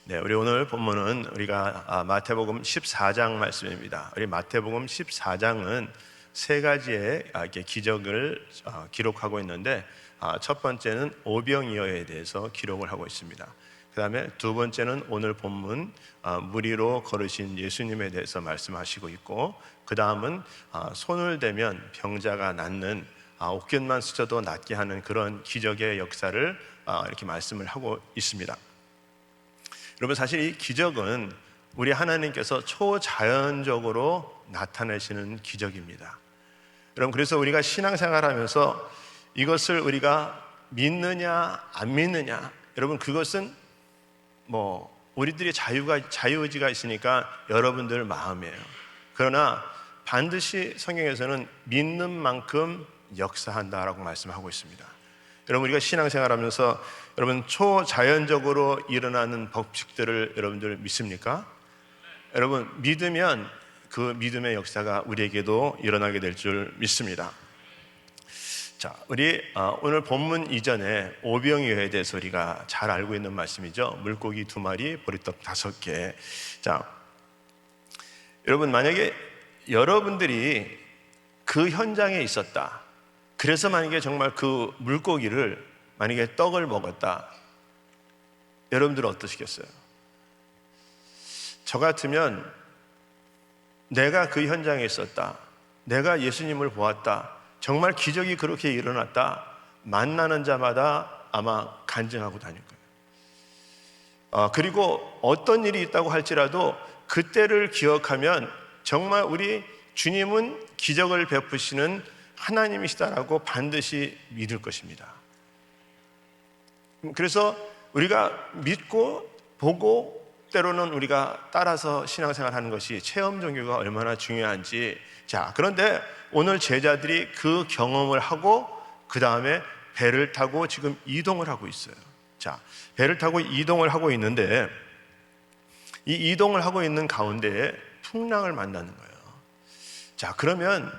네, 우리 오늘 본문은 우리가 마태복음 14장 말씀입니다. 우리 마태복음 14장은 세 가지의 이렇게 기적을 기록하고 있는데, 첫 번째는 오병이어에 대해서 기록을 하고 있습니다. 그 다음에 두 번째는 오늘 본문 무리로 걸으신 예수님에 대해서 말씀하시고 있고, 그 다음은 손을 대면 병자가 낫는, 옥견만 스쳐도 낫게 하는 그런 기적의 역사를 이렇게 말씀을 하고 있습니다. 여러분, 사실 이 기적은 우리 하나님께서 초자연적으로 나타내시는 기적입니다. 여러분, 그래서 우리가 신앙생활하면서 이것을 우리가 믿느냐 안 믿느냐, 여러분, 그것은 우리들의 자유의지가 있으니까 여러분들 마음이에요. 그러나 반드시 성경에서는 믿는 만큼 역사한다라고 말씀하고 있습니다. 여러분, 우리가 신앙생활하면서 여러분 초자연적으로 일어나는 법칙들을 여러분들 믿습니까? 여러분, 믿으면 그 믿음의 역사가 우리에게도 일어나게 될 줄 믿습니다. 자, 우리 오늘 본문 이전에 오병이어에 대해서 우리가 잘 알고 있는 말씀이죠. 물고기 2마리, 보리떡 5개. 자, 여러분, 만약에 여러분들이 그 현장에 있었다, 그래서 만약에 정말 그 물고기를, 만약에 떡을 먹었다, 여러분들은 어떠시겠어요? 저 같으면 내가 그 현장에 있었다, 내가 예수님을 보았다, 정말 기적이 그렇게 일어났다, 만나는 자마다 아마 간증하고 다닐 거예요. 그리고 어떤 일이 있다고 할지라도 그때를 기억하면 정말 우리 주님은 기적을 베푸시는 하나님이시다라고 반드시 믿을 것입니다. 그래서 우리가 믿고 보고 때로는 우리가 따라서 신앙생활하는 것이 체험 종교가 얼마나 중요한지. 자, 그런데 오늘 제자들이 그 경험을 하고 그 다음에 배를 타고 지금 이동을 하고 있어요. 자, 배를 타고 이동을 하고 있는데, 이 이동을 하고 있는 가운데에 풍랑을 만나는 거예요. 자, 그러면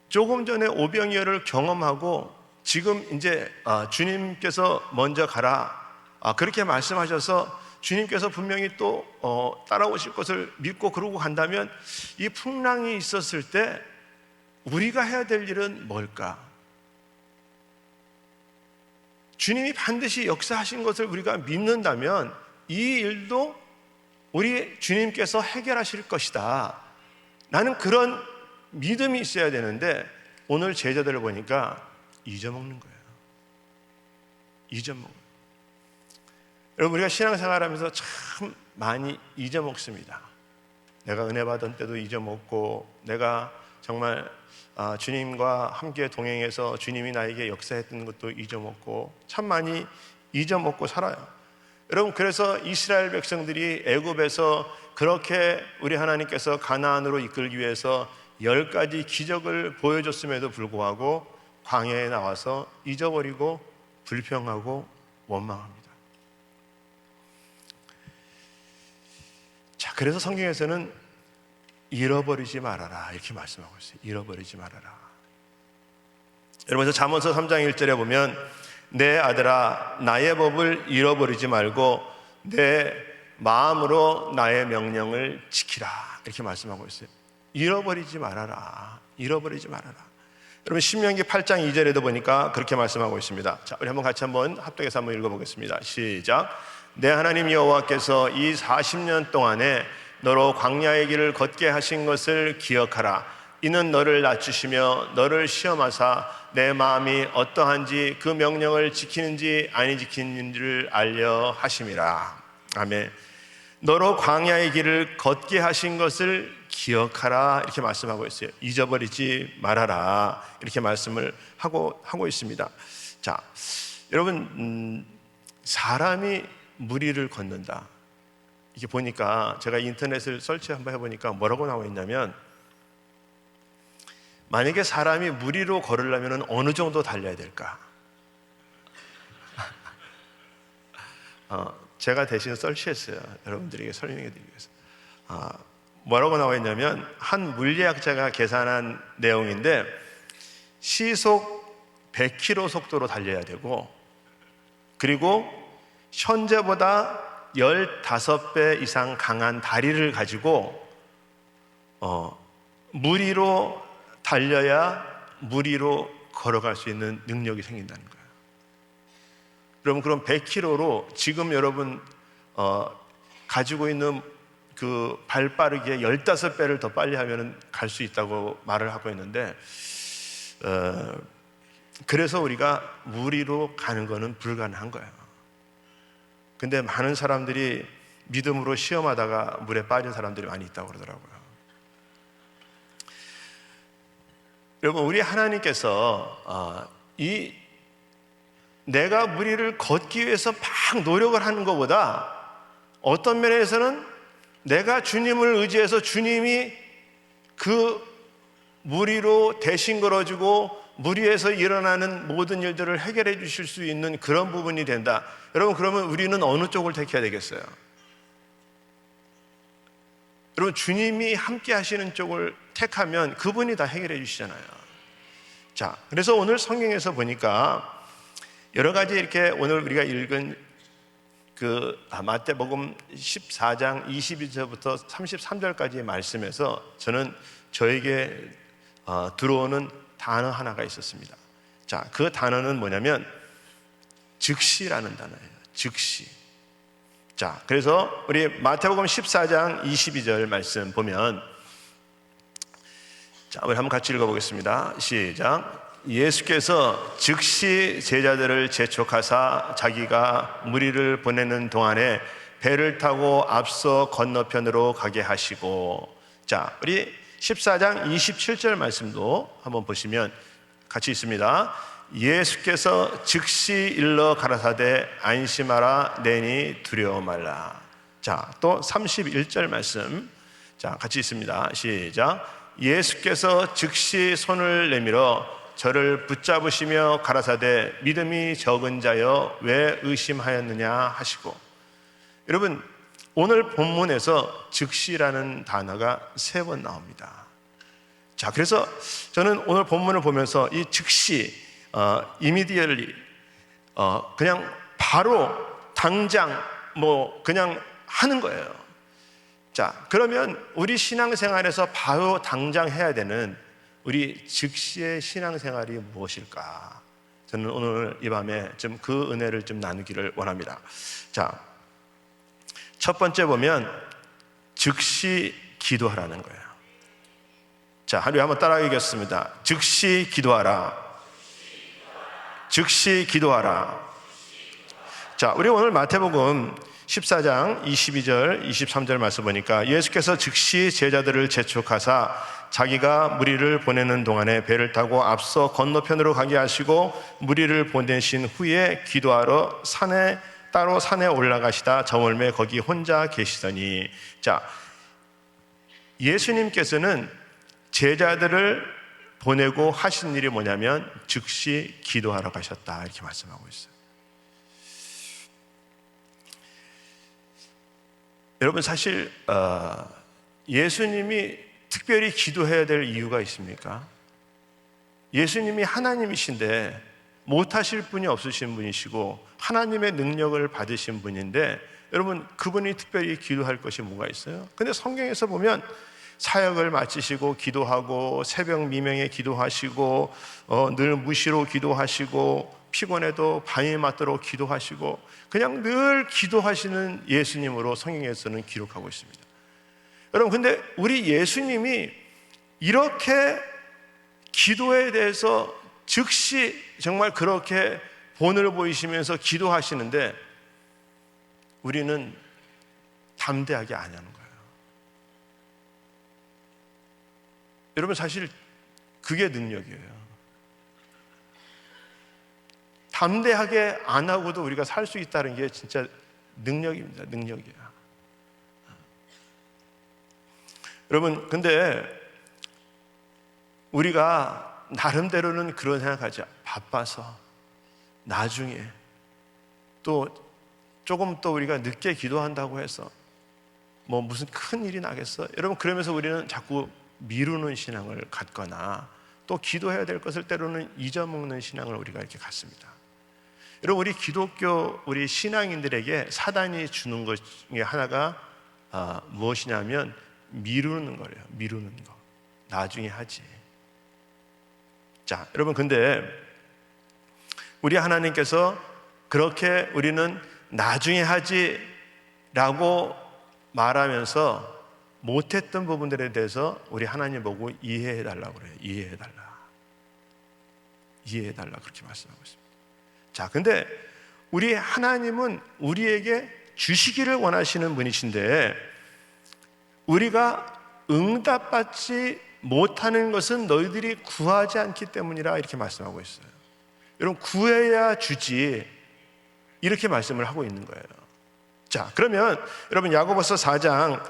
조금 전에 오병이어를 경험하고 지금 이제 주님께서 먼저 가라, 그렇게 말씀하셔서 주님께서 분명히 또 따라오실 것을 믿고 그러고 간다면, 이 풍랑이 있었을 때 우리가 해야 될 일은 뭘까? 주님이 반드시 역사하신 것을 우리가 믿는다면 이 일도 우리 주님께서 해결하실 것이다, 나는 그런 믿음이 있어야 되는데, 오늘 제자들을 보니까 잊어먹는 거예요. 잊어먹어요. 여러분, 우리가 신앙생활하면서 참 많이 잊어먹습니다. 내가 은혜 받은 때도 잊어먹고, 내가 정말 주님과 함께 동행해서 주님이 나에게 역사했던 것도 잊어먹고, 참 많이 잊어먹고 살아요. 여러분, 그래서 이스라엘 백성들이 애굽에서 그렇게 우리 하나님께서 가나안으로 이끌기 위해서 10가지 기적을 보여줬음에도 불구하고 광야에 나와서 잊어버리고 불평하고 원망합니다. 자, 그래서 성경에서는 잃어버리지 말아라, 이렇게 말씀하고 있어요. 잃어버리지 말아라. 여러분, 잠언서 3장 1절에 보면 내 아들아, 나의 법을 잃어버리지 말고 내 마음으로 나의 명령을 지키라, 이렇게 말씀하고 있어요. 잃어버리지 말아라, 잃어버리지 말아라. 여러분, 신명기 8장 2절에도 보니까 그렇게 말씀하고 있습니다. 자, 우리 같이 한번 합독해서 한번 읽어보겠습니다. 시작. 내 하나님 여호와께서 이 40년 동안에 너로 광야의 길을 걷게 하신 것을 기억하라. 이는 너를 낮추시며 너를 시험하사 내 마음이 어떠한지 그 명령을 지키는지 아니 지키는지를 알려 하심이라. 아멘. 너로 광야의 길을 걷게 하신 것을 기억하라, 이렇게 말씀하고 있어요. 잊어버리지 말아라, 이렇게 말씀을 하고 있습니다. 자, 여러분, 사람이 무리를 걷는다, 이게 보니까 제가 인터넷을 설치 한번 해보니까 뭐라고 나와 있냐면, 만약에 사람이 무리로 걸으려면 어느 정도 달려야 될까? 제가 대신 설치했어요. 여러분들에게 설명해 드리기 위해서. 뭐라고 나와 있냐면, 한 물리학자가 계산한 내용인데, 시속 100km 속도로 달려야 되고, 그리고 현재보다 15배 이상 강한 다리를 가지고 물 위로 달려야 물 위로 걸어갈 수 있는 능력이 생긴다는 거예요. 그럼 100km로 지금 여러분 가지고 있는 그 발 빠르기에 15배를 더 빨리 하면 갈 수 있다고 말을 하고 있는데, 그래서 우리가 물 위로 가는 거는 불가능한 거예요. 근데 많은 사람들이 믿음으로 시험하다가 물에 빠진 사람들이 많이 있다고 그러더라고요. 여러분, 우리 하나님께서 내가 물 위를 걷기 위해서 막 노력을 하는 것보다 어떤 면에서는 내가 주님을 의지해서 주님이 그 물 위로 대신 걸어주고 물 위에서 일어나는 모든 일들을 해결해 주실 수 있는 그런 부분이 된다. 여러분, 그러면 우리는 어느 쪽을 택해야 되겠어요? 여러분, 주님이 함께 하시는 쪽을 택하면 그분이 다 해결해 주시잖아요. 자, 그래서 오늘 성경에서 보니까 여러 가지 이렇게 오늘 우리가 읽은 그 마태복음 14장 22절부터 33절까지의 말씀에서 저는 저에게 들어오는 단어 하나가 있었습니다. 자, 그 단어는 뭐냐면 즉시라는 단어예요. 즉시. 자, 그래서 우리 마태복음 14장 22절 말씀 보면, 자, 우리 한번 같이 읽어보겠습니다. 시작. 예수께서 즉시 제자들을 재촉하사 자기가 무리를 보내는 동안에 배를 타고 앞서 건너편으로 가게 하시고, 자, 우리 14장 27절 말씀도 한번 보시면 같이 있습니다. 예수께서 즉시 일러 가라사대 안심하라 내니 두려워 말라. 자, 또 31절 말씀, 자, 같이 있습니다. 시작. 예수께서 즉시 손을 내밀어 저를 붙잡으시며 가라사대 믿음이 적은 자여 왜 의심하였느냐 하시고. 여러분, 오늘 본문에서 즉시라는 단어가 3번 나옵니다. 자, 그래서 저는 오늘 본문을 보면서 이 즉시, immediately, 그냥 바로 당장 그냥 하는 거예요. 자, 그러면 우리 신앙생활에서 바로 당장 해야 되는 우리 즉시의 신앙생활이 무엇일까? 저는 오늘 이 밤에 좀 그 은혜를 좀 나누기를 원합니다. 자, 첫 번째 보면 즉시 기도하라는 거예요. 자, 하루에 한번 따라하겠습니다. 즉시 기도하라. 즉시 기도하라. 자, 우리 오늘 마태복음 14장 22절 23절 말씀 보니까 예수께서 즉시 제자들을 재촉하사 자기가 무리를 보내는 동안에 배를 타고 앞서 건너편으로 가게 하시고 무리를 보내신 후에 기도하러 따로 산에 올라가시다 저물매 거기 혼자 계시더니. 자, 예수님께서는 제자들을 보내고 하신 일이 뭐냐면 즉시 기도하러 가셨다, 이렇게 말씀하고 있어요. 여러분, 사실 예수님이 특별히 기도해야 될 이유가 있습니까? 예수님이 하나님이신데 못하실 분이 없으신 분이시고 하나님의 능력을 받으신 분인데, 여러분, 그분이 특별히 기도할 것이 뭐가 있어요? 근데 성경에서 보면 사역을 마치시고 기도하고 새벽 미명에 기도하시고 늘 무시로 기도하시고 피곤해도 밤이 맞도록 기도하시고 그냥 늘 기도하시는 예수님으로 성경에서는 기록하고 있습니다. 여러분, 근데 우리 예수님이 이렇게 기도에 대해서 즉시 정말 그렇게 본을 보이시면서 기도하시는데 우리는 담대하게 안 하는 거예요. 여러분, 사실 그게 능력이에요. 담대하게 안 하고도 우리가 살 수 있다는 게 진짜 능력입니다. 능력이야. 여러분, 근데 우리가 나름대로는 그런 생각하죠. 바빠서 나중에 또 조금 또 우리가 늦게 기도한다고 해서 뭐 무슨 큰 일이 나겠어? 여러분, 그러면서 우리는 자꾸 미루는 신앙을 갖거나 또 기도해야 될 것을 때로는 잊어먹는 신앙을 우리가 이렇게 갖습니다. 여러분, 우리 기독교 우리 신앙인들에게 사단이 주는 것 중에 하나가 무엇이냐면 미루는 거래요. 미루는 거. 나중에 하지. 자, 여러분, 근데 우리 하나님께서 그렇게 우리는 나중에 하지 라고 말하면서 못했던 부분들에 대해서 우리 하나님 보고 이해해 달라고 그래요. 이해해 달라. 이해해 달라, 그렇게 말씀하고 있습니다. 자, 근데 우리 하나님은 우리에게 주시기를 원하시는 분이신데 우리가 응답받지 못하는 것은 너희들이 구하지 않기 때문이라, 이렇게 말씀하고 있어요. 여러분, 구해야 주지, 이렇게 말씀을 하고 있는 거예요. 자, 그러면 여러분, 야고보서 4장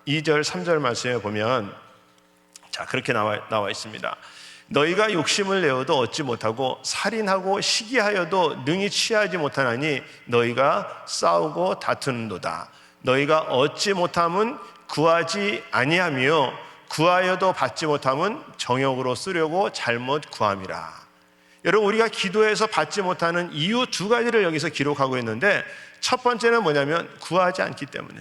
2절 3절 말씀에 보면 자, 그렇게 나와 있습니다. 너희가 욕심을 내어도 얻지 못하고 살인하고 시기하여도 능히 취하지 못하나니 너희가 싸우고 다투는도다. 너희가 얻지 못함은 구하지 아니하며 구하여도 받지 못함은 정욕으로 쓰려고 잘못 구함이라. 여러분, 우리가 기도해서 받지 못하는 이유 두 가지를 여기서 기록하고 있는데, 첫 번째는 뭐냐면 구하지 않기 때문에,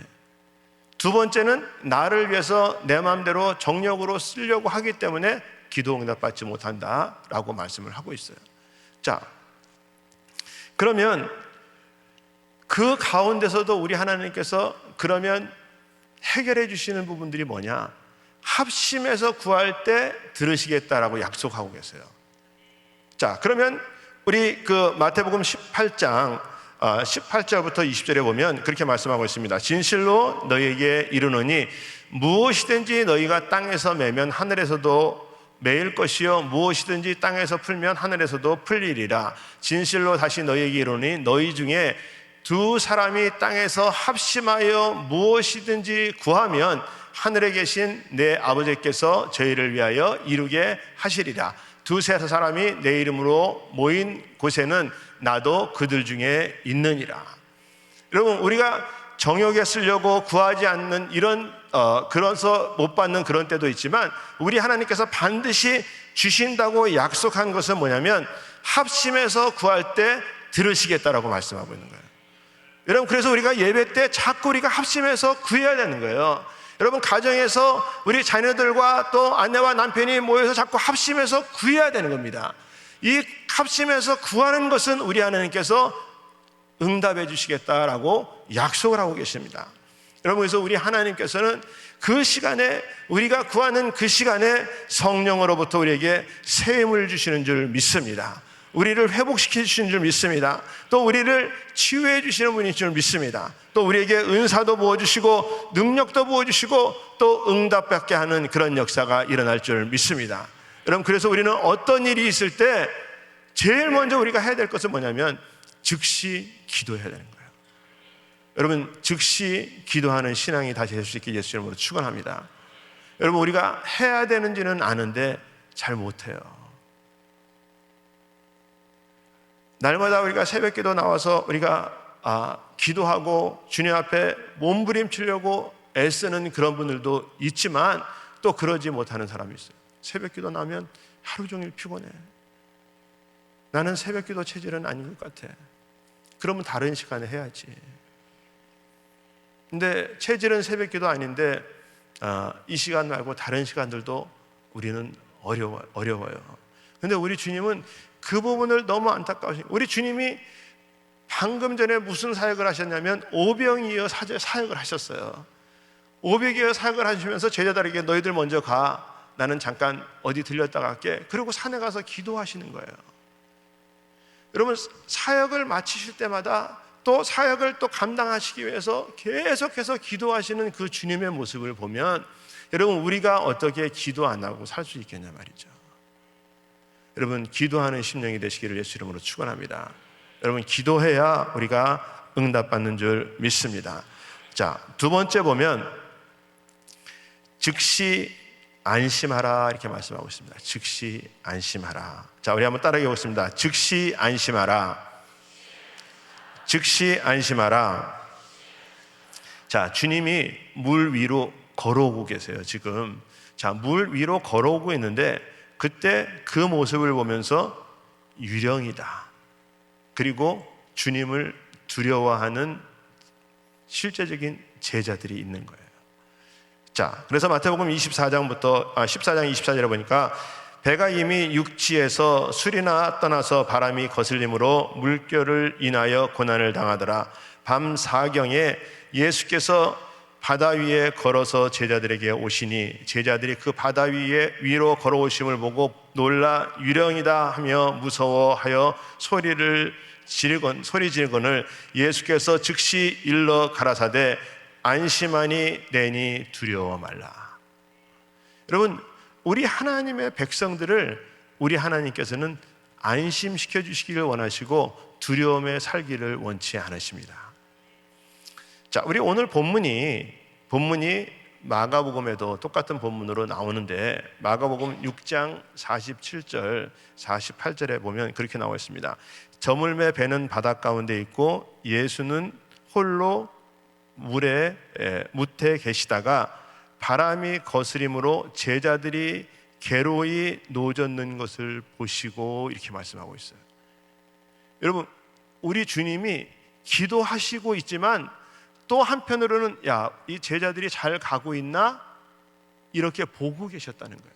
두 번째는 나를 위해서 내 마음대로 정욕으로 쓰려고 하기 때문에 기도 응답받지 못한다라고 말씀을 하고 있어요. 자, 그러면 그 가운데서도 우리 하나님께서 그러면 해결해 주시는 부분들이 뭐냐? 합심해서 구할 때 들으시겠다라고 약속하고 계세요. 자, 그러면 우리 그 마태복음 18장 18절부터 20절에 보면 그렇게 말씀하고 있습니다. 진실로 너희에게 이르노니 무엇이든지 너희가 땅에서 매면 하늘에서도 매일 것이요 무엇이든지 땅에서 풀면 하늘에서도 풀리리라. 진실로 다시 너희에게 이르노니 너희 중에 두 사람이 땅에서 합심하여 무엇이든지 구하면 하늘에 계신 내 아버지께서 저희를 위하여 이루게 하시리라. 두세 사람이 내 이름으로 모인 곳에는 나도 그들 중에 있느니라. 여러분, 우리가 정욕에 쓰려고 구하지 않는 이런 그래서 못 받는 그런 때도 있지만 우리 하나님께서 반드시 주신다고 약속한 것은 뭐냐면 합심해서 구할 때 들으시겠다라고 말씀하고 있는 거예요. 여러분, 그래서 우리가 예배 때 자꾸 우리가 합심해서 구해야 되는 거예요. 여러분, 가정에서 우리 자녀들과 또 아내와 남편이 모여서 자꾸 합심해서 구해야 되는 겁니다. 이 합심해서 구하는 것은 우리 하나님께서 응답해 주시겠다라고 약속을 하고 계십니다. 여러분, 그래서 우리 하나님께서는 그 시간에, 우리가 구하는 그 시간에 성령으로부터 우리에게 새 힘을 주시는 줄 믿습니다. 우리를 회복시켜 주시는 줄 믿습니다. 또 우리를 치유해 주시는 분인 줄 믿습니다. 또 우리에게 은사도 부어주시고 능력도 부어주시고 또 응답받게 하는 그런 역사가 일어날 줄 믿습니다. 여러분, 그래서 우리는 어떤 일이 있을 때 제일 먼저 우리가 해야 될 것은 뭐냐면 즉시 기도해야 되는 거예요. 여러분, 즉시 기도하는 신앙이 다시 될 수 있게 예수 이름으로 축원합니다. 여러분, 우리가 해야 되는지는 아는데 잘 못해요. 날마다 우리가 새벽기도 나와서 우리가 기도하고 주님 앞에 몸부림치려고 애쓰는 그런 분들도 있지만 또 그러지 못하는 사람이 있어요. 새벽기도 나면 하루 종일 피곤해. 나는 새벽기도 체질은 아닌 것 같아. 그러면 다른 시간에 해야지. 근데 체질은 새벽기도 아닌데 이 시간 말고 다른 시간들도 우리는 어려워요. 근데 우리 주님은 그 부분을 너무 안타까우신, 우리 주님이 방금 전에 무슨 사역을 하셨냐면 오병이어 사역을 하셨어요. 오병이어 사역을 하시면서 제자들에게 너희들 먼저 가, 나는 잠깐 어디 들렸다 갈게. 그리고 산에 가서 기도하시는 거예요. 여러분, 사역을 마치실 때마다 또 사역을 또 감당하시기 위해서 계속해서 기도하시는 그 주님의 모습을 보면 여러분, 우리가 어떻게 기도 안 하고 살 수 있겠냐 말이죠. 여러분, 기도하는 심령이 되시기를 예수 이름으로 축원합니다. 여러분, 기도해야 우리가 응답받는 줄 믿습니다. 자, 두 번째 보면 즉시 안심하라 이렇게 말씀하고 있습니다. 즉시 안심하라. 자, 우리 한번 따라해 보겠습니다. 즉시 안심하라. 즉시 안심하라. 자, 주님이 물 위로 걸어오고 계세요, 지금. 자, 물 위로 걸어오고 있는데 그때 그 모습을 보면서 유령이다, 그리고 주님을 두려워하는 실제적인 제자들이 있는 거예요. 자, 그래서 마태복음 14장 24절에 보니까 배가 이미 육지에서 수리나 떠나서 바람이 거슬림으로 물결을 인하여 고난을 당하더라. 밤 사경에 예수께서 바다 위에 걸어서 제자들에게 오시니 제자들이 그 바다 위로 걸어오심을 보고 놀라 유령이다 하며 무서워하여 소리 지르거늘 예수께서 즉시 일러 가라사대 안심하니 내니 두려워 말라. 여러분, 우리 하나님의 백성들을 우리 하나님께서는 안심시켜 주시기를 원하시고 두려움에 살기를 원치 않으십니다. 자, 우리 오늘 본문이 마가복음에도 똑같은 본문으로 나오는데 마가복음 6장 47절 48절에 보면 그렇게 나와 있습니다. 저물매 배는 바다 가운데 있고 예수는 홀로 무태 계시다가 바람이 거스림으로 제자들이 괴로이 노젓는 것을 보시고 이렇게 말씀하고 있어요. 여러분, 우리 주님이 기도하시고 있지만 또 한편으로는 이 제자들이 잘 가고 있나? 이렇게 보고 계셨다는 거예요.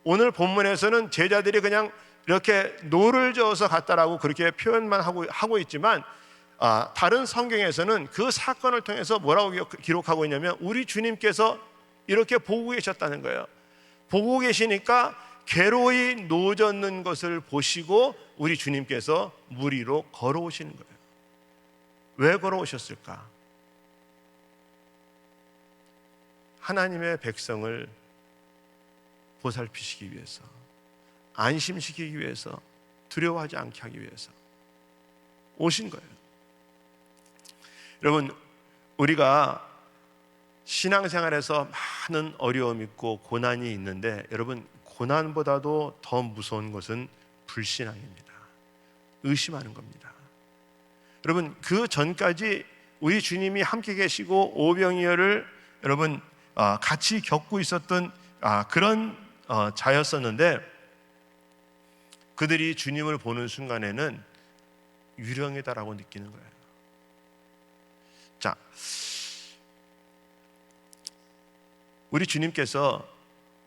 오늘 본문에서는 제자들이 그냥 이렇게 노를 저어서 갔다라고 그렇게 표현만 하고 있지만 다른 성경에서는 그 사건을 통해서 뭐라고 기록하고 있냐면 우리 주님께서 이렇게 보고 계셨다는 거예요. 보고 계시니까 괴로이 노젓는 것을 보시고 우리 주님께서 물 위로 걸어오시는 거예요. 왜 걸어오셨을까? 하나님의 백성을 보살피시기 위해서, 안심시키기 위해서, 두려워하지 않게 하기 위해서 오신 거예요. 여러분, 우리가 신앙생활에서 많은 어려움이 있고 고난이 있는데 여러분, 고난보다도 더 무서운 것은 불신앙입니다. 의심하는 겁니다. 여러분, 그 전까지 우리 주님이 함께 계시고 오병이어를 여러분 같이 겪고 있었던 그런 자였었는데 그들이 주님을 보는 순간에는 유령이다라고 느끼는 거예요. 자, 우리 주님께서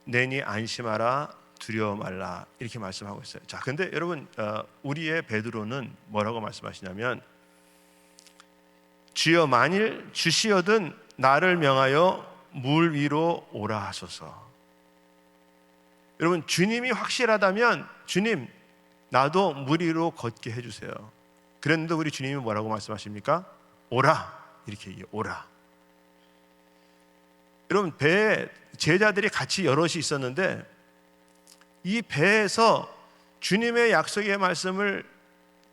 내니 안심하라 두려워 말라 이렇게 말씀하고 있어요. 자, 근데 여러분 우리의 베드로는 뭐라고 말씀하시냐면 주여 만일 주시어든 나를 명하여 물 위로 오라 하소서. 여러분, 주님이 확실하다면 주님 나도 물 위로 걷게 해주세요. 그랬는데 우리 주님이 뭐라고 말씀하십니까? 오라, 이렇게 얘기해요. 오라. 여러분, 배에 제자들이 같이 여럿이 있었는데 이 배에서 주님의 약속의 말씀을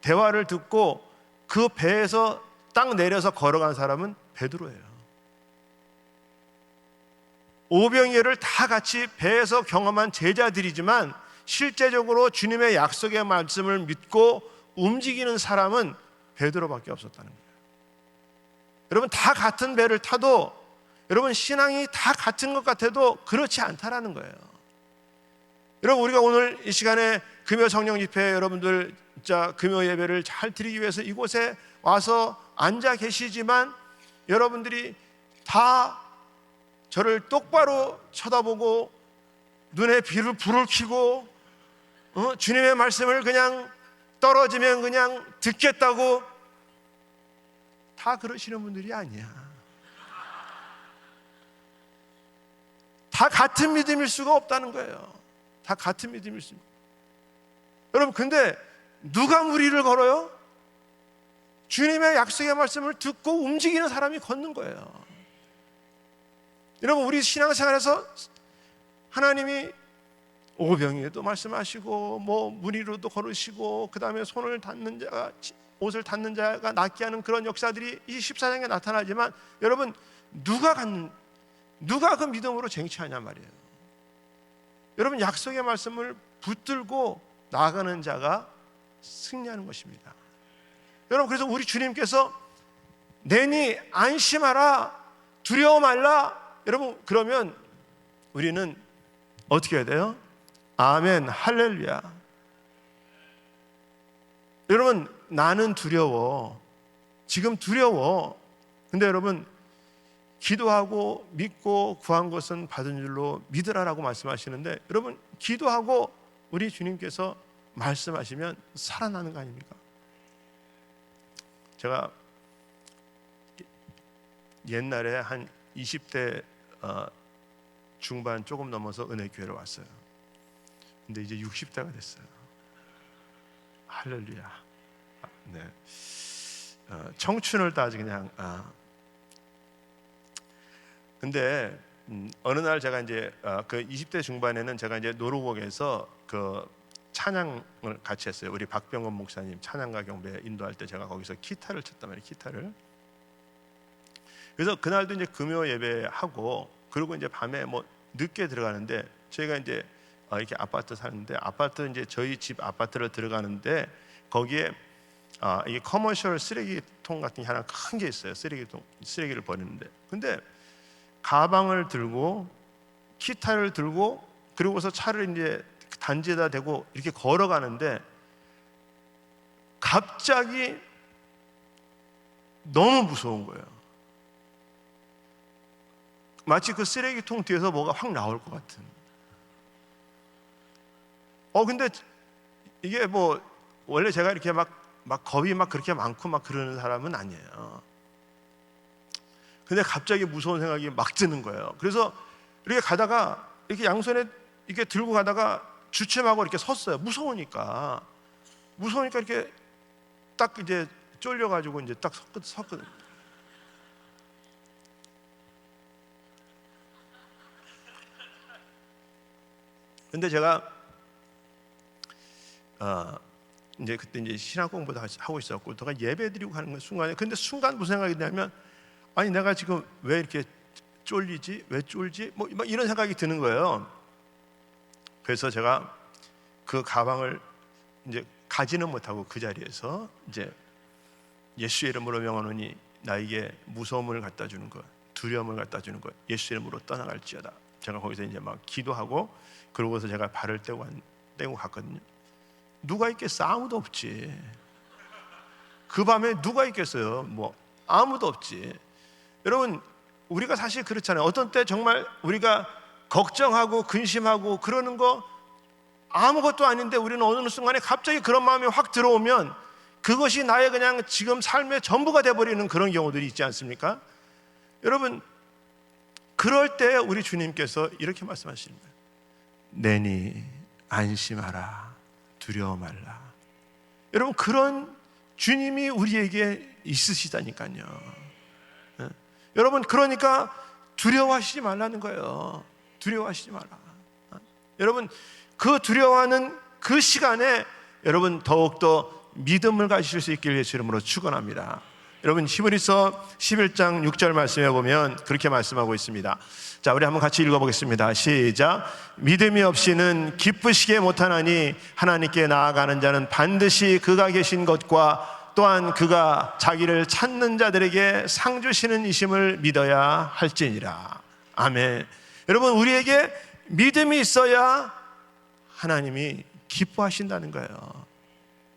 대화를 듣고 그 배에서 딱 내려서 걸어간 사람은 베드로예요. 오병이어를 다 같이 배에서 경험한 제자들이지만 실제적으로 주님의 약속의 말씀을 믿고 움직이는 사람은 베드로밖에 없었다는 거예요. 여러분, 다 같은 배를 타도 여러분 신앙이 다 같은 것 같아도 그렇지 않다라는 거예요. 여러분, 우리가 오늘 이 시간에 금요 성령 집회 여러분들 진짜 금요 예배를 잘 드리기 위해서 이곳에 와서 앉아 계시지만 여러분들이 다 저를 똑바로 쳐다보고 눈에 불을 켜고 주님의 말씀을 그냥 떨어지면 그냥 듣겠다고 다 그러시는 분들이 아니야. 다 같은 믿음일 수가 없다는 거예요. 다 같은 믿음일 수. 여러분, 근데 누가 무리를 걸어요? 주님의 약속의 말씀을 듣고 움직이는 사람이 걷는 거예요. 여러분, 우리 신앙생활에서 하나님이 오병이어도 말씀하시고 무리로도 걸으시고 그 다음에 손을 닿는 자가 옷을 닿는 자가 낫게 하는 그런 역사들이 이 14장에 나타나지만 여러분, 누가 그 믿음으로 쟁취하냐 말이에요. 여러분, 약속의 말씀을 붙들고 나아가는 자가 승리하는 것입니다. 여러분, 그래서 우리 주님께서 내니 안심하라 두려워 말라. 여러분, 그러면 우리는 어떻게 해야 돼요? 아멘, 할렐루야. 여러분, 나는 두려워. 지금 두려워. 근데 여러분, 기도하고 믿고 구한 것은 받은 줄로 믿으라라고 말씀하시는데, 여러분, 기도하고 우리 주님께서 말씀하시면 살아나는 거 아닙니까? 제가 옛날에 한 20대 중반 조금 넘어서 은혜교회로 왔어요. 근데 이제 60대가 됐어요. 할렐루야. 네. 청춘을 따지 그냥. 근데 어느 날 제가 이제 그 20대 중반에는 제가 이제 노루곡에서 그 찬양을 같이 했어요. 우리 박병건 목사님 찬양가 경배 인도할 때 제가 거기서 기타를 쳤단 말이에요. 기타를. 그래서 그날도 이제 금요 예배하고, 그리고 이제 밤에 뭐 늦게 들어가는데, 저희가 이제 이렇게 아파트 사는데, 아파트 이제 저희 집 아파트를 들어가는데 거기에 이게 커머셜 쓰레기통 같은 게 하나 큰 게 있어요. 쓰레기를 버리는데, 근데 가방을 들고 기타를 들고 그리고서 차를 이제 단지에다 대고 이렇게 걸어가는데, 갑자기 너무 무서운 거예요. 마치 그 쓰레기통 뒤에서 뭐가 확 나올 것 같은. 근데 이게 뭐 원래 제가 이렇게 막 겁이 막 그렇게 많고 막 그러는 사람은 아니에요. 근데 갑자기 무서운 생각이 막 드는 거예요. 그래서 이렇게 가다가 이렇게 양손에 이렇게 들고 가다가 주춤하고 이렇게 섰어요. 무서우니까 이렇게 딱 이제 쫄려가지고 이제 딱 섰거든요. 근데 제가 이제 그때 이제 신학 공부도 하고 있었고, 제가 예배드리고 하는 순간에, 근데 순간 무슨 생각이 드냐면, 아니 내가 지금 왜 이렇게 쫄리지? 왜 쫄지? 뭐 이런 생각이 드는 거예요. 그래서 제가 그 가방을 이제 가지는 못하고 그 자리에서 이제 예수의 이름으로 명하노니 나에게 무서움을 갖다 주는 것, 두려움을 갖다 주는 것, 예수 이름으로 떠나갈지어다. 제가 거기서 이제 막 기도하고, 그러고서 제가 발을 떼고 갔거든요. 누가 있겠어? 아무도 없지. 그 밤에 누가 있겠어요? 뭐 아무도 없지. 여러분, 우리가 사실 그렇잖아요. 어떤 때 정말 우리가 걱정하고 근심하고 그러는 거 아무것도 아닌데, 우리는 어느 순간에 갑자기 그런 마음이 확 들어오면 그것이 나의 그냥 지금 삶의 전부가 돼버리는 그런 경우들이 있지 않습니까? 여러분, 그럴 때 우리 주님께서 이렇게 말씀하시는 거예요. 내니 안심하라, 두려워 말라. 여러분, 그런 주님이 우리에게 있으시다니까요. 여러분, 그러니까 두려워하시지 말라는 거예요. 두려워하시지 마라. 여러분, 그 두려워하는 그 시간에 여러분 더욱더 믿음을 가지실 수 있길 예수 이름으로 축원합니다. 여러분, 히브리서 11장 6절 말씀해 보면 그렇게 말씀하고 있습니다. 자, 우리 한번 같이 읽어보겠습니다. 시작. 믿음이 없이는 기쁘시게 못하나니 하나님께 나아가는 자는 반드시 그가 계신 것과 또한 그가 자기를 찾는 자들에게 상 주시는 이심을 믿어야 할지니라. 아멘. 여러분, 우리에게 믿음이 있어야 하나님이 기뻐하신다는 거예요.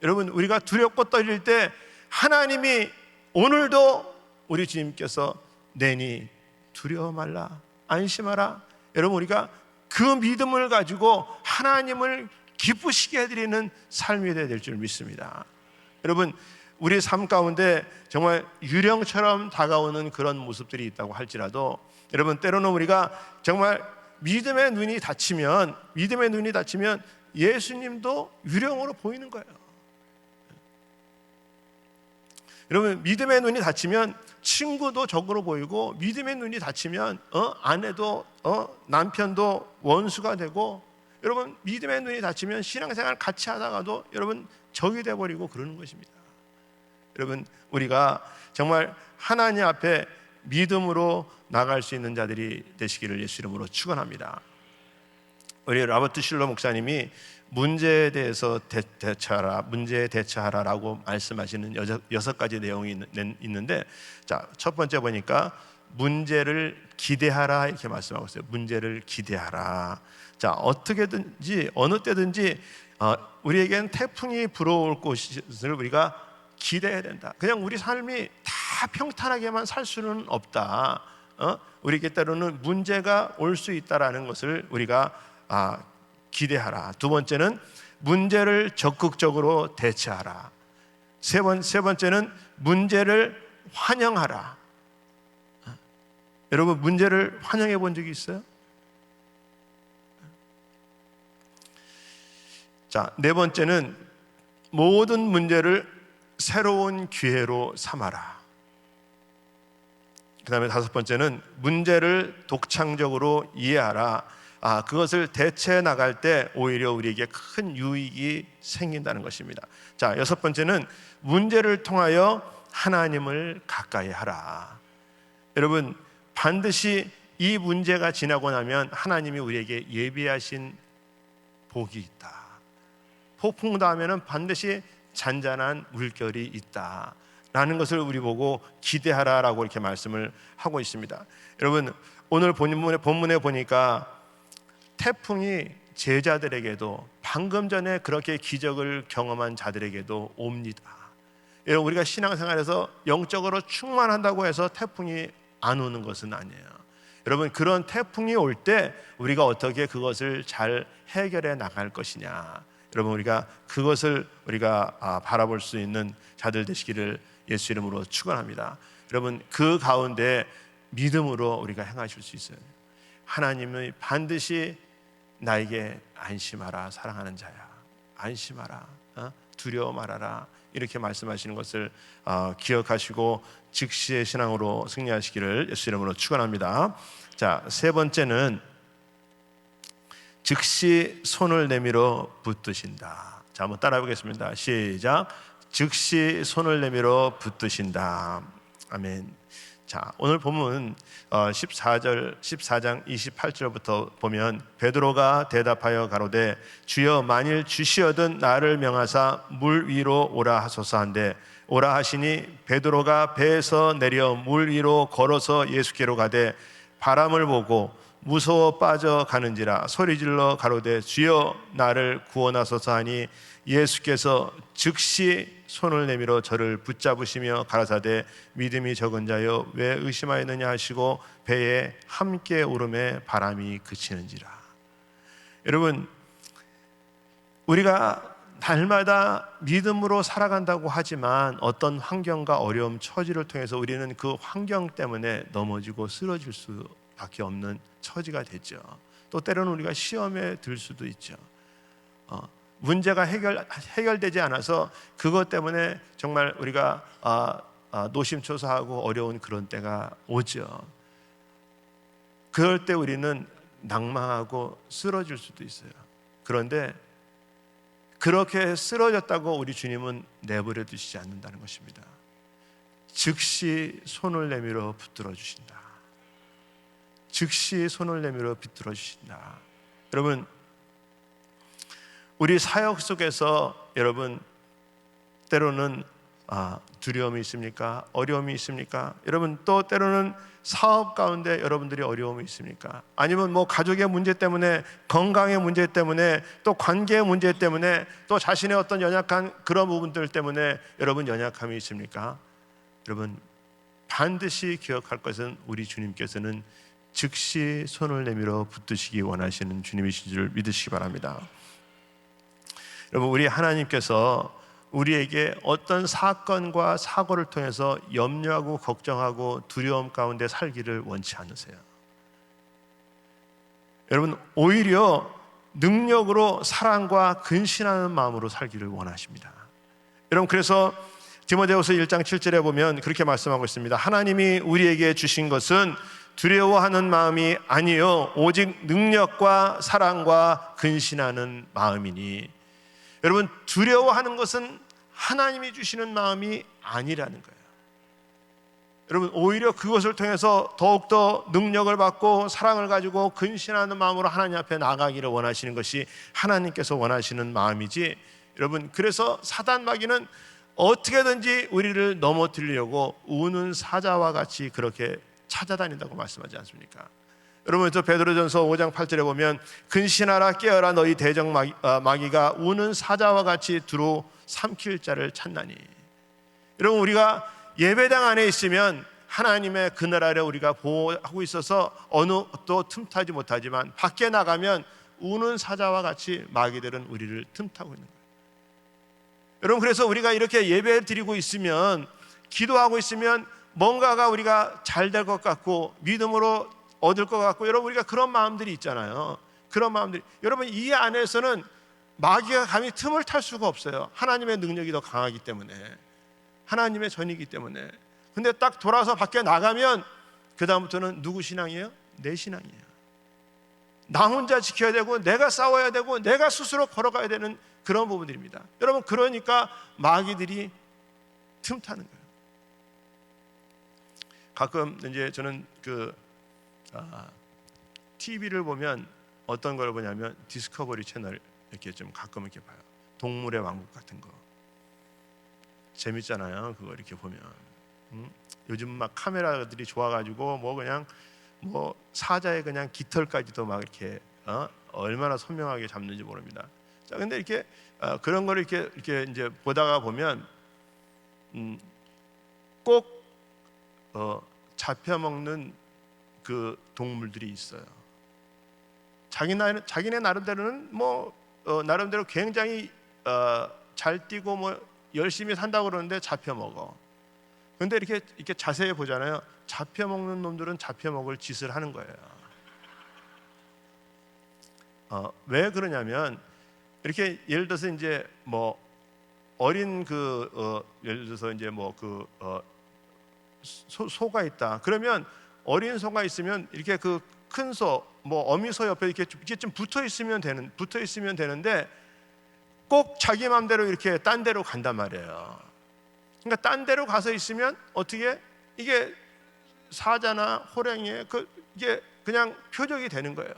여러분, 우리가 두렵고 떨릴 때 하나님이 오늘도 우리 주님께서 내니 두려워 말라, 안심하라. 여러분, 우리가 그 믿음을 가지고 하나님을 기쁘시게 해드리는 삶이 되어야 될 줄 믿습니다. 여러분, 우리 삶 가운데 정말 유령처럼 다가오는 그런 모습들이 있다고 할지라도, 여러분, 때로는 우리가 정말 믿음의 눈이 닫히면 예수님도 유령으로 보이는 거예요. 여러분, 믿음의 눈이 닫히면 친구도 적으로 보이고, 믿음의 눈이 닫히면 아내도 남편도 원수가 되고, 여러분, 믿음의 눈이 닫히면 신앙생활 같이 하다가도 여러분 적이 돼버리고 그러는 것입니다. 여러분, 우리가 정말 하나님 앞에 믿음으로 나갈 수 있는 자들이 되시기를 예수 이름으로 축원합니다. 우리 라버트 실러 목사님이 문제에 대해서 문제에 대처하라라고 말씀하시는 6가지 내용이 있는데, 자, 첫 번째 보니까 문제를 기대하라 이렇게 말씀하고 있어요. 문제를 기대하라. 자, 어떻게든지 어느 때든지 우리에겐 태풍이 불어올 것을 우리가 기대해야 된다. 그냥 우리 삶이 다 평탄하게만 살 수는 없다. 우리에게 때로는 문제가 올 수 있다라는 것을 우리가 기대하라. 두 번째는 문제를 적극적으로 대처하라. 세 번째는 문제를 환영하라. 여러분, 문제를 환영해 본 적이 있어요? 자, 네 번째는 모든 문제를 새로운 기회로 삼아라. 그 다음에 다섯 번째는 문제를 독창적으로 이해하라. 그것을 대처해 나갈 때 오히려 우리에게 큰 유익이 생긴다는 것입니다. 자, 여섯 번째는 문제를 통하여 하나님을 가까이 하라. 여러분, 반드시 이 문제가 지나고 나면 하나님이 우리에게 예비하신 복이 있다. 폭풍 다음에는 반드시 잔잔한 물결이 있다 라는 것을 우리 보고 기대하라라고 이렇게 말씀을 하고 있습니다. 여러분, 오늘 본문에 보니까 태풍이 제자들에게도 방금 전에 그렇게 기적을 경험한 자들에게도 옵니다. 여러분, 우리가 신앙생활에서 영적으로 충만한다고 해서 태풍이 안 오는 것은 아니에요. 여러분, 그런 태풍이 올 때 우리가 어떻게 그것을 잘 해결해 나갈 것이냐, 여러분, 우리가 그것을 우리가 바라볼 수 있는 자들 되시기를 예수 이름으로 축원합니다. 여러분, 그 가운데 믿음으로 우리가 행하실 수 있어요. 하나님이 반드시 나에게 안심하라, 사랑하는 자야, 안심하라, 두려워 말아라, 이렇게 말씀하시는 것을 기억하시고 즉시의 신앙으로 승리하시기를 예수 이름으로 축원합니다. 자, 세 번째는 즉시 손을 내밀어 붙드신다. 자, 한번 따라해 보겠습니다. 시작. 즉시 손을 내밀어 붙드신다. 아멘. 자, 오늘 본문 14장 28절부터 보면 베드로가 대답하여 가로되 주여 만일 주시어든 나를 명하사 물 위로 오라 하소서 한데 오라 하시니 베드로가 배에서 내려 물 위로 걸어서 예수께로 가되 바람을 보고 무서워 빠져가는지라 소리질러 가로되 주여 나를 구원하소서 하니 예수께서 즉시 손을 내밀어 저를 붙잡으시며 가라사대 믿음이 적은 자여 왜 의심하였느냐 하시고 배에 함께 오름에 바람이 그치는지라. 여러분, 우리가 날마다 믿음으로 살아간다고 하지만 어떤 환경과 어려움, 처지를 통해서 우리는 그 환경 때문에 넘어지고 쓰러질 수밖에 없는 처지가 됐죠. 또 때로는 우리가 시험에 들 수도 있죠. 문제가 해결되지 않아서 그것 때문에 정말 우리가 노심초사하고 어려운 그런 때가 오죠. 그럴 때 우리는 낭망하고 쓰러질 수도 있어요. 그런데 그렇게 쓰러졌다고 우리 주님은 내버려 두시지 않는다는 것입니다. 즉시 손을 내밀어 붙들어 주신다. 즉시 손을 내밀어 붙들어 주신다. 여러분, 우리 사역 속에서 여러분 때로는 두려움이 있습니까? 어려움이 있습니까? 여러분, 또 때로는 사업 가운데 여러분들이 어려움이 있습니까? 아니면 뭐 가족의 문제 때문에, 건강의 문제 때문에, 또 관계의 문제 때문에, 또 자신의 어떤 연약한 그런 부분들 때문에 여러분 연약함이 있습니까? 여러분, 반드시 기억할 것은 우리 주님께서는 즉시 손을 내밀어 붙드시기 원하시는 주님이신 줄 믿으시기 바랍니다. 여러분, 우리 하나님께서 우리에게 어떤 사건과 사고를 통해서 염려하고 걱정하고 두려움 가운데 살기를 원치 않으세요. 여러분, 오히려 능력으로 사랑과 근신하는 마음으로 살기를 원하십니다. 여러분, 그래서 디모데후서 1장 7절에 보면 그렇게 말씀하고 있습니다. 하나님이 우리에게 주신 것은 두려워하는 마음이 아니요 오직 능력과 사랑과 근신하는 마음이니. 여러분, 두려워하는 것은 하나님이 주시는 마음이 아니라는 거예요. 여러분, 오히려 그것을 통해서 더욱더 능력을 받고 사랑을 가지고 근신하는 마음으로 하나님 앞에 나가기를 원하시는 것이 하나님께서 원하시는 마음이지. 여러분, 그래서 사단 마귀는 어떻게든지 우리를 넘어뜨리려고 우는 사자와 같이 그렇게 찾아다닌다고 말씀하지 않습니까? 여러분, 저 베드로전서 5장 8절에 보면 근신하라 깨어라 너희 대적 마귀가 우는 사자와 같이 두루 삼킬 자를 찾나니. 여러분, 우리가 예배당 안에 있으면 하나님의 그늘 아래 우리가 보호하고 있어서 어느 또 틈타지 못하지만 밖에 나가면 우는 사자와 같이 마귀들은 우리를 틈타고 있는 거예요. 여러분, 그래서 우리가 이렇게 예배 드리고 있으면, 기도하고 있으면 뭔가가 우리가 잘 될 것 같고 믿음으로 얻을 것 같고, 여러분 우리가 그런 마음들이 있잖아요. 그런 마음들이, 여러분 이 안에서는 마귀가 감히 틈을 탈 수가 없어요. 하나님의 능력이 더 강하기 때문에, 하나님의 전이기 때문에. 근데 딱 돌아서 밖에 나가면 그 다음부터는 누구 신앙이에요? 내 신앙이에요. 나 혼자 지켜야 되고, 내가 싸워야 되고, 내가 스스로 걸어가야 되는 그런 부분들입니다. 여러분, 그러니까 마귀들이 틈타는 거예요. 가끔 이제 저는 TV를 보면 어떤 걸 보냐면 디스커버리 채널 이렇게 좀 가끔 이렇게 봐요. 동물의 왕국 같은 거 재밌잖아요. 그거 이렇게 보면 요즘 막 카메라들이 좋아가지고 뭐 그냥 뭐 사자의 그냥 깃털까지도 막 이렇게 얼마나 선명하게 잡는지 모릅니다. 자, 근데 이렇게 그런 거를 이렇게 이제 보다가 보면 꼭 잡혀먹는 그 동물들이 있어요. 자기네 나름대로는 나름대로 굉장히 잘 뛰고 열심히 산다고 그러는데 잡혀먹어. 근데 이렇게 자세히 보잖아요. 잡혀먹는 놈들은 잡혀먹을 짓을 하는 거예요. 왜 그러냐면, 이렇게 예를 들어서 이제 어린 예를 들어서 이제 소가 있다. 그러면 어린 소가 있으면 이렇게 그 큰 소, 어미 소 옆에 이렇게 좀 붙어 있으면 되는데 꼭 자기 마음대로 이렇게 딴 데로 간단 말이에요. 그러니까 딴 데로 가서 있으면 어떻게 이게 사자나 호랑이의 이게 그냥 표적이 되는 거예요.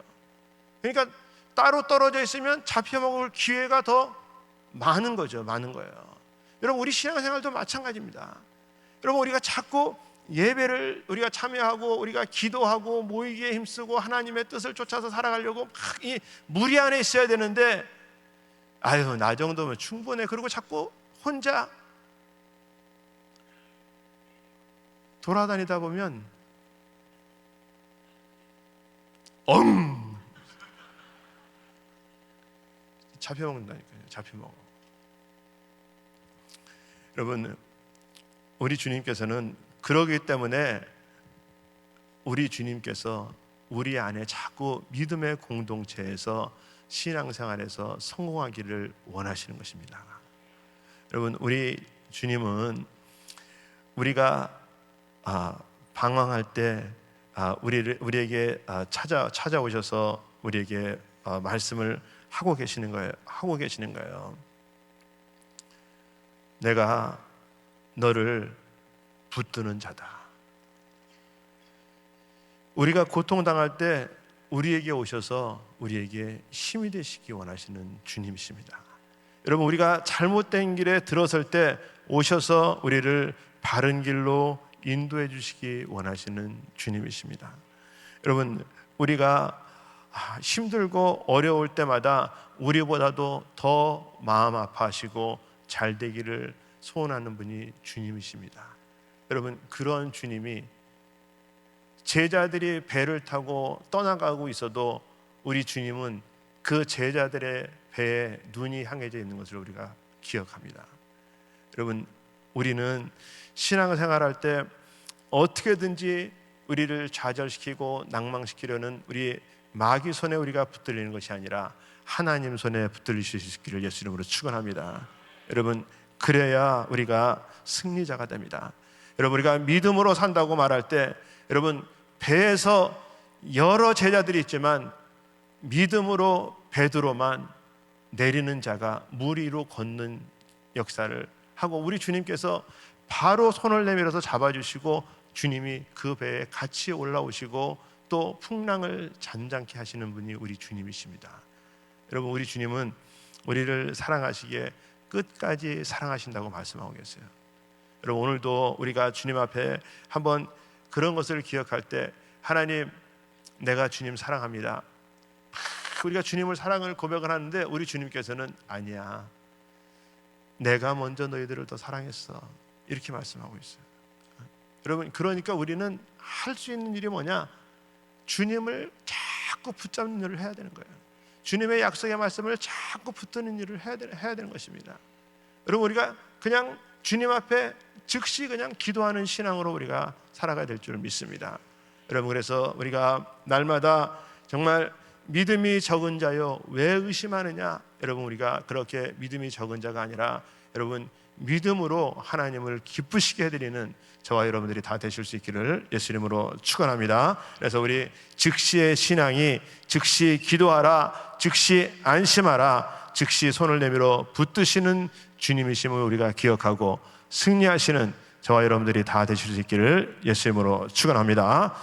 그러니까 따로 떨어져 있으면 잡혀먹을 기회가 더 많은 거죠. 많은 거예요. 여러분, 우리 신앙생활도 마찬가지입니다. 여러분, 우리가 자꾸 예배를 우리가 참여하고 우리가 기도하고 모이기에 힘쓰고 하나님의 뜻을 쫓아서 살아가려고 막 이 무리 안에 있어야 되는데, 아유, 나 정도면 충분해. 그리고 자꾸 혼자 돌아다니다 보면 잡혀먹는다니까요. 잡혀먹어. 여러분, 우리 주님께서는 그러기 때문에 우리 주님께서 우리 안에 자꾸 믿음의 공동체에서 신앙생활에서 성공하기를 원하시는 것입니다. 여러분, 우리 주님은 우리가 방황할 때 우리에게 찾아오셔서 우리에게 말씀을 하고 계시는 거예요. 내가 너를 붙드는 자다. 우리가 고통당할 때 우리에게 오셔서 우리에게 힘이 되시기 원하시는 주님이십니다. 여러분, 우리가 잘못된 길에 들어설 때 오셔서 우리를 바른 길로 인도해 주시기 원하시는 주님이십니다. 여러분, 우리가 힘들고 어려울 때마다 우리보다도 더 마음 아파하시고 잘 되기를 소원하는 분이 주님이십니다. 여러분, 그런 주님이 제자들이 배를 타고 떠나가고 있어도 우리 주님은 그 제자들의 배에 눈이 향해져 있는 것을 우리가 기억합니다. 여러분, 우리는 신앙생활할 때 어떻게든지 우리를 좌절시키고 낭망시키려는 우리 마귀 손에 우리가 붙들리는 것이 아니라 하나님 손에 붙들릴 수 있기를 예수 이름으로 축원합니다. 여러분, 그래야 우리가 승리자가 됩니다. 여러분, 우리가 믿음으로 산다고 말할 때, 여러분, 배에서 여러 제자들이 있지만 믿음으로 베드로만 내리는 자가 물 위로 걷는 역사를 하고, 우리 주님께서 바로 손을 내밀어서 잡아주시고 주님이 그 배에 같이 올라오시고 또 풍랑을 잔잔케 하시는 분이 우리 주님이십니다. 여러분, 우리 주님은 우리를 사랑하시기에 끝까지 사랑하신다고 말씀하고 계세요. 여러분, 오늘도 우리가 주님 앞에 한번 그런 것을 기억할 때, 하나님, 내가 주님 사랑합니다. 우리가 주님을 사랑을 고백을 하는데 우리 주님께서는 아니야, 내가 먼저 너희들을 더 사랑했어. 이렇게 말씀하고 있어요. 여러분, 그러니까 우리는 할 수 있는 일이 뭐냐? 주님을 자꾸 붙잡는 일을 해야 되는 거예요. 주님의 약속의 말씀을 자꾸 붙드는 일을 해야 되는 것입니다. 여러분, 우리가 그냥 주님 앞에 즉시 그냥 기도하는 신앙으로 우리가 살아가야 될 줄 믿습니다. 여러분, 그래서 우리가 날마다 정말 믿음이 적은 자요 왜 의심하느냐? 여러분, 우리가 그렇게 믿음이 적은 자가 아니라 여러분 믿음으로 하나님을 기쁘시게 해드리는 저와 여러분들이 다 되실 수 있기를 예수님으로 축원합니다. 그래서 우리 즉시의 신앙이 즉시 기도하라, 즉시 안심하라, 즉시 손을 내밀어 붙드시는 주님이심을 우리가 기억하고 승리하시는 저와 여러분들이 다 되실 수 있기를 예수님으로 축원합니다.